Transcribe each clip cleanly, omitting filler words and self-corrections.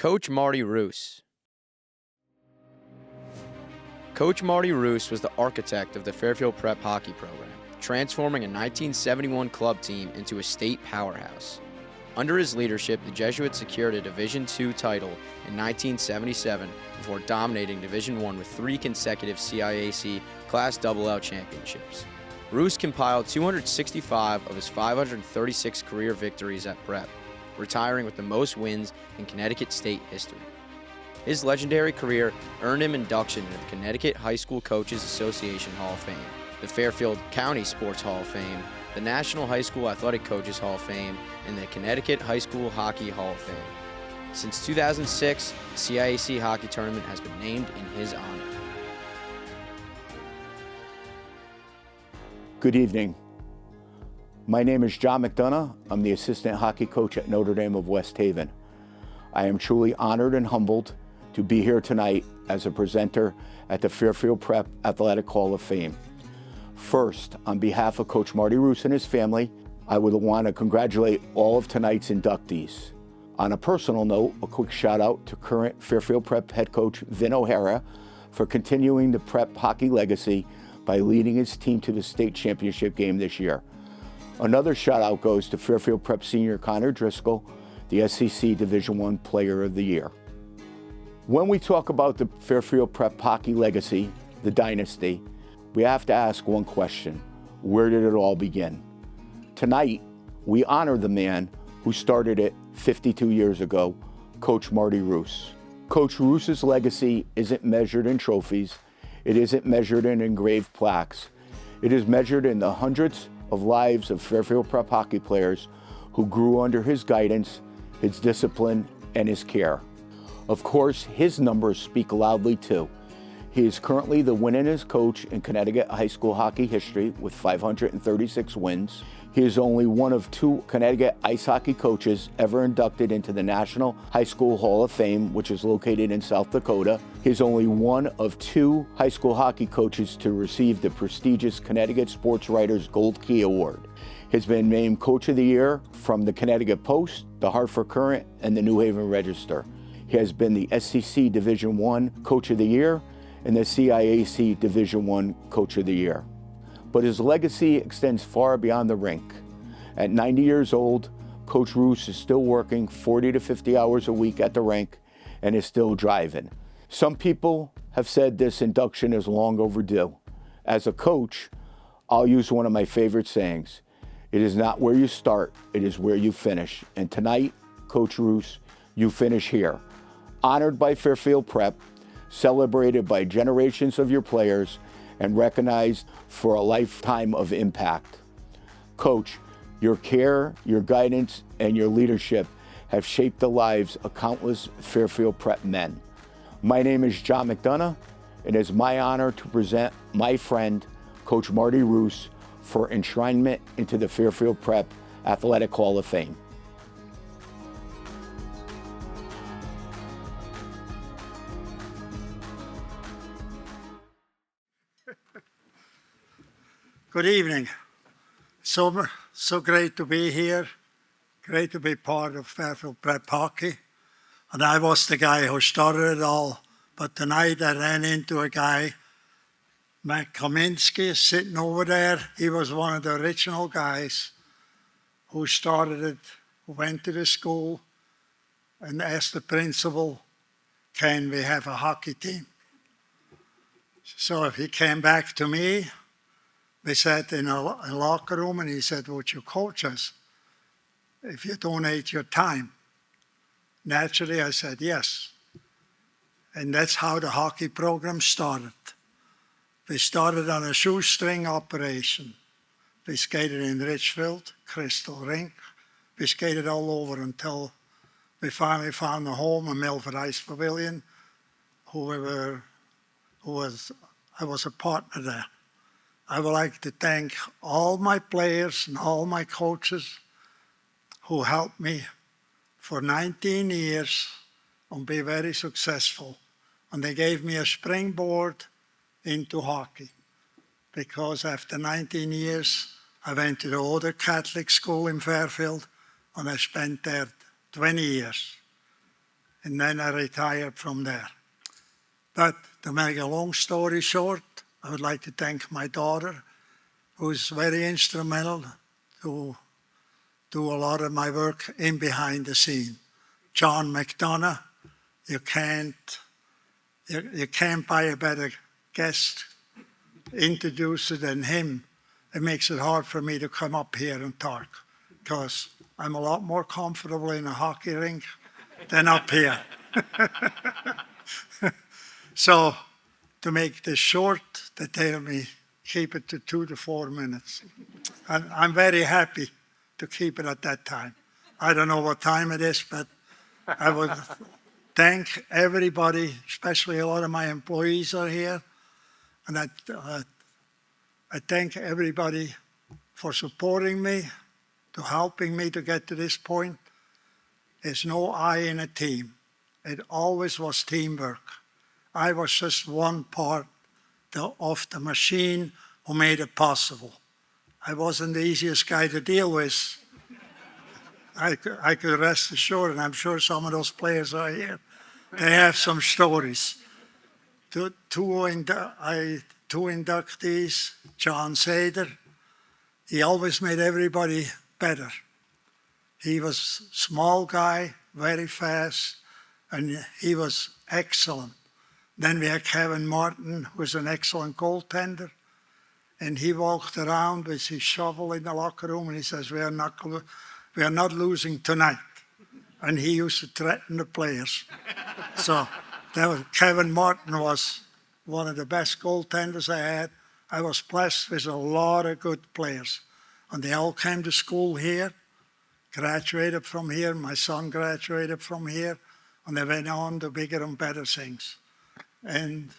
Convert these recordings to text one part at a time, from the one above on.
Coach Marty Roos. Coach Marty Roos was the architect of the Fairfield Prep hockey program, transforming a 1971 club team into a state powerhouse. Under his leadership, the Jesuits secured a Division II title in 1977 before dominating Division I with 3 consecutive CIAC Class XXL championships. Roos compiled 265 of his 536 career victories at Prep, retiring with the most wins in Connecticut state history. His legendary career earned him induction into the Connecticut High School Coaches Association Hall of Fame, the Fairfield County Sports Hall of Fame, the National High School Athletic Coaches Hall of Fame, and the Connecticut High School Hockey Hall of Fame. Since 2006, the CIAC Hockey Tournament has been named in his honor. Good evening. My name is John McDonough. I'm the assistant hockey coach at Notre Dame of West Haven. I am truly honored and humbled to be here tonight as a presenter at the Fairfield Prep Athletic Hall of Fame. First, on behalf of Coach Marty Roos and his family, I would want to congratulate all of tonight's inductees. On a personal note, a quick shout out to current Fairfield Prep head coach Vin O'Hara for continuing the Prep hockey legacy by leading his team to the state championship game this year. Another shout out goes to Fairfield Prep senior Connor Driscoll, the SEC Division I Player of the Year. When we talk about the Fairfield Prep hockey legacy, the dynasty, we have to ask one question: where did it all begin? Tonight, we honor the man who started it 52 years ago, Coach Marty Roos. Coach Roos's legacy isn't measured in trophies, it isn't measured in engraved plaques, it is measured in the hundreds of lives of Fairfield Prep hockey players who grew under his guidance, his discipline, and his care. Of course, his numbers speak loudly too. He is currently the winningest coach in Connecticut high school hockey history with 536 wins. He is only one of 2 Connecticut ice hockey coaches ever inducted into the National High School Hall of Fame, which is located in South Dakota. He is only one of 2 high school hockey coaches to receive the prestigious Connecticut Sports Writers Gold Key Award. He has been named Coach of the Year from the Connecticut Post, the Hartford Courant, and the New Haven Register. He has been the SEC Division I Coach of the Year and the CIAC Division I Coach of the Year. But his legacy extends far beyond the rink. At 90 years old, Coach Roos is still working 40 to 50 hours a week at the rink and is still driving. Some people have said this induction is long overdue. As a coach, I'll use one of my favorite sayings: it is not where you start, it is where you finish. And tonight, Coach Roos, you finish here. Honored by Fairfield Prep, celebrated by generations of your players, and recognized for a lifetime of impact. Coach, your care, your guidance, and your leadership have shaped the lives of countless Fairfield Prep men. My name is John McDonough, and it is my honor to present my friend, Coach Marty Roos, for enshrinement into the Fairfield Prep Athletic Hall of Fame. Good evening. So great to be here. Great to be part of Fairfield Prep hockey. And I was the guy who started it all. But tonight I ran into a guy, Matt Kaminsky, sitting over there. He was one of the original guys who started it, who went to the school and asked the principal, can we have a hockey team? So he came back to me. We sat in a locker room and he said, would you coach us if you donate your time? Naturally, I said yes. And that's how the hockey program started. We started on a shoestring operation. We skated in Richfield, Crystal Rink. We skated all over until we finally found a home, a Milford Ice Pavilion, I was a partner there. I would like to thank all my players and all my coaches who helped me for 19 years and be very successful. And they gave me a springboard into hockey, because after 19 years, I went to the older Catholic school in Fairfield, and I spent there 20 years. and then I retired from there. But to make a long story short, I would like to thank my daughter, who's very instrumental to do a lot of my work in behind the scene. John McDonough, you can't buy a better guest introducer than him. It makes it hard for me to come up here and talk, because I'm a lot more comfortable in a hockey rink than up here. So to make this short, they tell me keep it to 2 to 4 minutes. And I'm very happy to keep it at that time. I don't know what time it is, but I would thank everybody, especially a lot of my employees are here. And I thank everybody for supporting me, to helping me to get to this point. There's no I in a team. It always was teamwork. I was just one part of the machine who made it possible. I wasn't the easiest guy to deal with. I could rest assured, and I'm sure some of those players are here. They have some stories. Two inductees, John Sader, he always made everybody better. He was a small guy, very fast, and he was excellent. Then we had Kevin Martin, who was an excellent goaltender, and he walked around with his shovel in the locker room, and he says, we are not losing tonight. And he used to threaten the players. So Kevin Martin was one of the best goaltenders I had. I was blessed with a lot of good players. And they all came to school here, graduated from here. My son graduated from here, and they went on to bigger and better things. And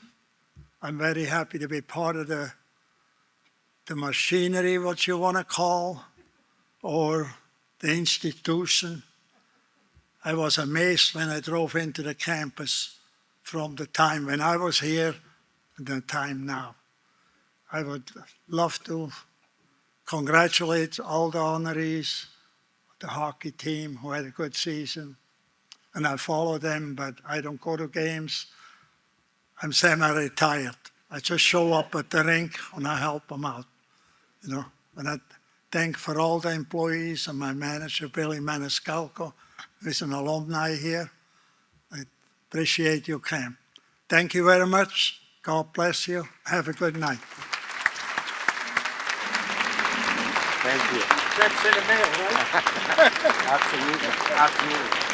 I'm very happy to be part of the machinery, what you want to call, or the institution. I was amazed when I drove into the campus from the time when I was here and the time now. I would love to congratulate all the honorees, the hockey team who had a good season. And I follow them, but I don't go to games. I'm semi-retired. I just show up at the rink and I help them out, you know. And I thank for all the employees and my manager, Billy Maniscalco, who's an alumni here. I appreciate you came. Thank you very much. God bless you. Have a good night. Thank you. That's in the mail, right? Absolutely. Absolutely.